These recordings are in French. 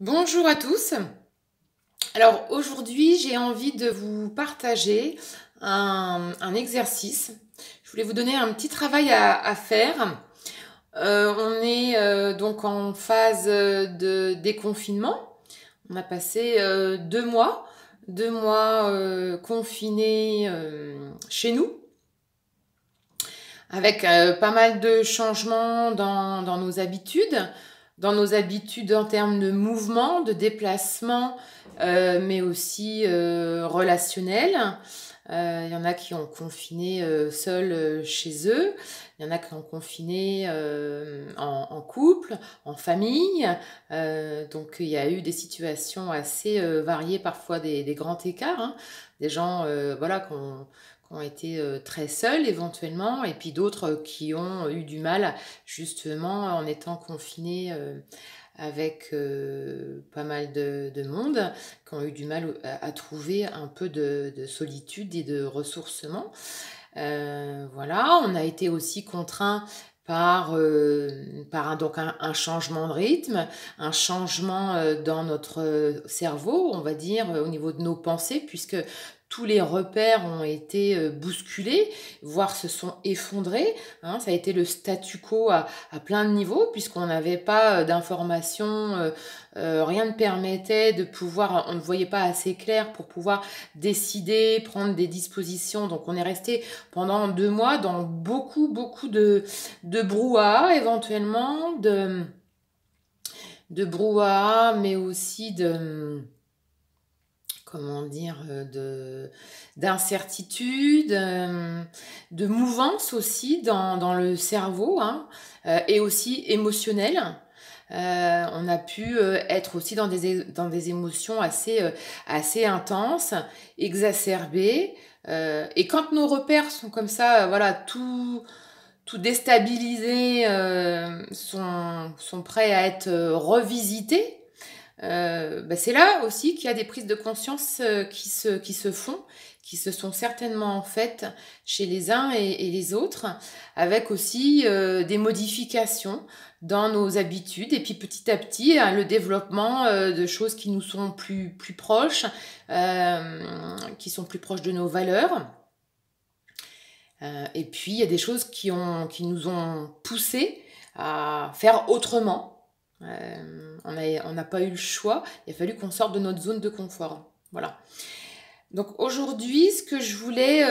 Bonjour à tous. Alors aujourd'hui, j'ai envie de vous partager un exercice. Je voulais vous donner un petit travail à faire. On est donc en phase de déconfinement. On a passé 2 mois, 2 mois confinés chez nous, avec pas mal de changements dans dans nos habitudes en termes de mouvement, de déplacement, mais aussi relationnel. Il y en a qui ont confiné seuls chez eux, il y en a qui ont confiné en couple, en famille. Donc il y a eu des situations assez variées, parfois des grands écarts, hein. Des gens voilà, qui ont été très seuls éventuellement, et puis d'autres qui ont eu du mal justement en étant confinés avec pas mal de monde, qui ont eu du mal à trouver un peu de solitude et de ressourcement. Voilà, on a été aussi contraints par un changement de rythme, un changement dans notre cerveau, on va dire, au niveau de nos pensées, puisque tous les repères ont été bousculés, voire se sont effondrés, hein. Ça a été le statu quo à plein de niveaux, puisqu'on n'avait pas d'informations, rien ne permettait de pouvoir, on ne voyait pas assez clair pour pouvoir décider, prendre des dispositions. Donc on est resté pendant 2 mois dans beaucoup de brouhaha, éventuellement, de brouhaha, mais aussi comment dire, d'incertitude, de mouvance aussi dans le cerveau, hein, et aussi émotionnel. On a pu être aussi dans des émotions assez intenses, exacerbées. Et quand nos repères sont comme ça, voilà, tout déstabilisés, sont prêts à être revisités, bah c'est là aussi qu'il y a des prises de conscience qui se font, qui se sont certainement faites chez les uns et les autres, avec aussi des modifications dans nos habitudes, et puis petit à petit le développement de choses qui nous sont plus proches, qui sont plus proches de nos valeurs. Et puis il y a des choses qui nous ont poussés à faire autrement. On n'a pas eu le choix, il a fallu qu'on sorte de notre zone de confort. Voilà. Donc aujourd'hui, ce que je voulais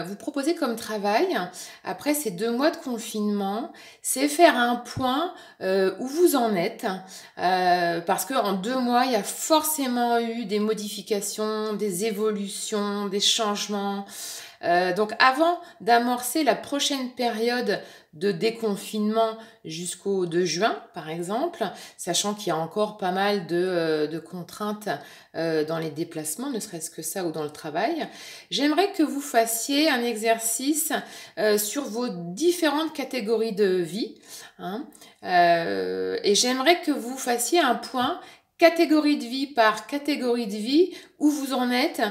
vous proposer comme travail, après ces 2 mois de confinement, c'est faire un point où vous en êtes. Parce qu'en 2 mois, il y a forcément eu des modifications, des évolutions, des changements. Donc avant d'amorcer la prochaine période de déconfinement jusqu'au 2 juin, par exemple, sachant qu'il y a encore pas mal de contraintes dans les déplacements, ne serait-ce que ça, ou dans le travail, j'aimerais que vous fassiez un exercice sur vos différentes catégories de vie, hein, et j'aimerais que vous fassiez un point catégorie de vie par catégorie de vie, où vous en êtes,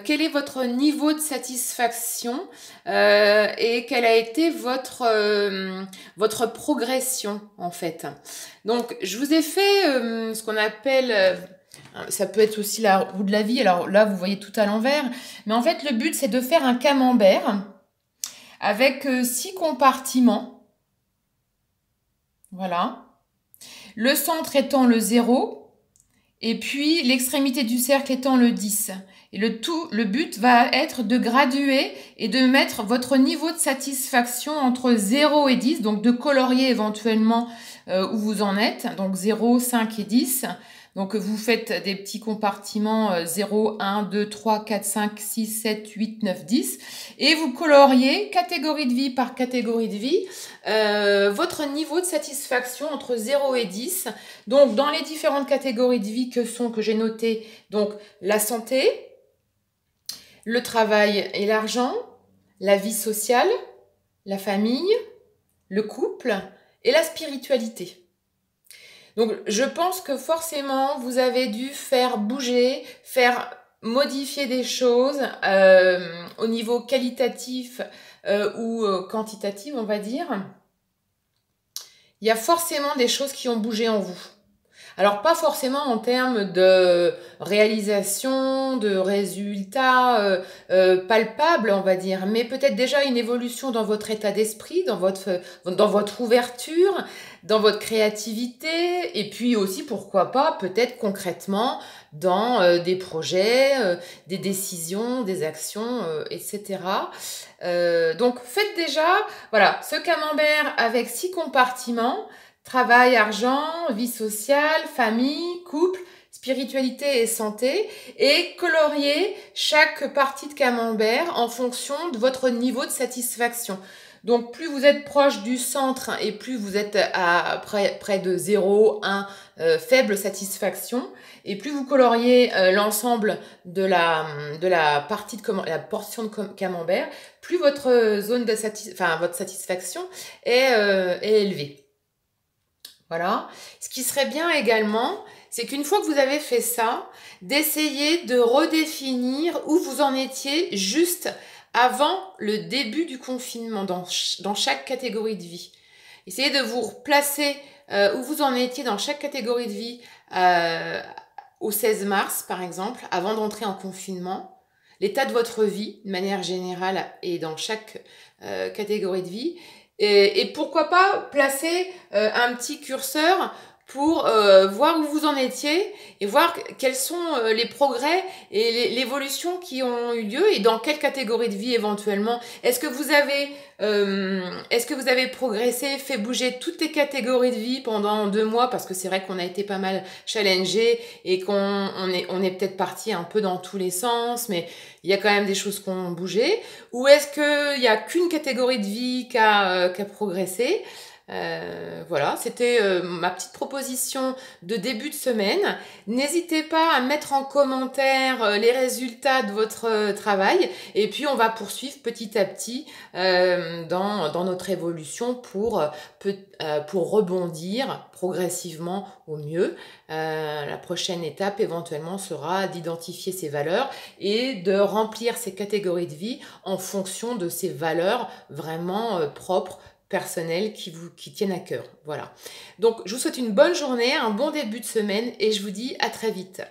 quel est votre niveau de satisfaction, et quelle a été votre progression en fait. Donc je vous ai fait ce qu'on appelle, ça peut être aussi la roue de la vie, alors là vous voyez tout à l'envers, mais en fait le but c'est de faire un camembert avec 6 compartiments, voilà, le centre étant le 0, et puis l'extrémité du cercle étant le 10. Et le but va être de graduer et de mettre votre niveau de satisfaction entre 0 et 10, donc de colorier éventuellement où vous en êtes, donc 0, 5 et 10. Donc vous faites des petits compartiments 0, 1, 2, 3, 4, 5, 6, 7, 8, 9, 10. Et vous coloriez catégorie de vie par catégorie de vie votre niveau de satisfaction entre 0 et 10. Donc dans les différentes catégories de vie que j'ai notées, donc la santé, le travail et l'argent, la vie sociale, la famille, le couple et la spiritualité. Donc je pense que forcément vous avez dû faire bouger, faire modifier des choses au niveau qualitatif ou quantitatif, on va dire. Il y a forcément des choses qui ont bougé en vous. Alors pas forcément en termes de réalisation, de résultats palpables, on va dire, mais peut-être déjà une évolution dans votre état d'esprit, dans votre ouverture, dans votre créativité, et puis aussi, pourquoi pas, peut-être concrètement dans des projets, des décisions, des actions, etc. Donc faites déjà, voilà, ce camembert avec 6 compartiments. Travail, argent, vie sociale, famille, couple, spiritualité et santé, et colorier chaque partie de camembert en fonction de votre niveau de satisfaction. Donc plus vous êtes proche du centre et plus vous êtes à près de 0, 1, faible satisfaction, et plus vous coloriez l'ensemble de la partie la portion de camembert, plus votre zone de votre satisfaction est élevée. Voilà. Ce qui serait bien également, c'est qu'une fois que vous avez fait ça, d'essayer de redéfinir où vous en étiez juste avant le début du confinement dans chaque catégorie de vie. Essayez de vous replacer où vous en étiez dans chaque catégorie de vie au 16 mars, par exemple, avant d'entrer en confinement. L'état de votre vie, de manière générale, et dans chaque catégorie de vie. Et pourquoi pas placer un petit curseur pour voir où vous en étiez et voir quels sont les progrès et l'évolution qui ont eu lieu et dans quelle catégorie de vie éventuellement. Est-ce que vous avez progressé, fait bouger toutes les catégories de vie pendant 2 mois, parce que c'est vrai qu'on a été pas mal challengé et on est peut-être parti un peu dans tous les sens, mais il y a quand même des choses qui ont bougé. Ou est-ce qu'il n'y a qu'une catégorie de vie qui a progressé? Voilà, c'était ma petite proposition de début de semaine. N'hésitez pas à mettre en commentaire les résultats de votre travail, et puis on va poursuivre petit à petit dans notre évolution pour rebondir progressivement au mieux. La prochaine étape éventuellement sera d'identifier ces valeurs et de remplir ces catégories de vie en fonction de ces valeurs vraiment propres, personnelles, qui tiennent à cœur. Voilà. Donc je vous souhaite une bonne journée, un bon début de semaine, et je vous dis à très vite.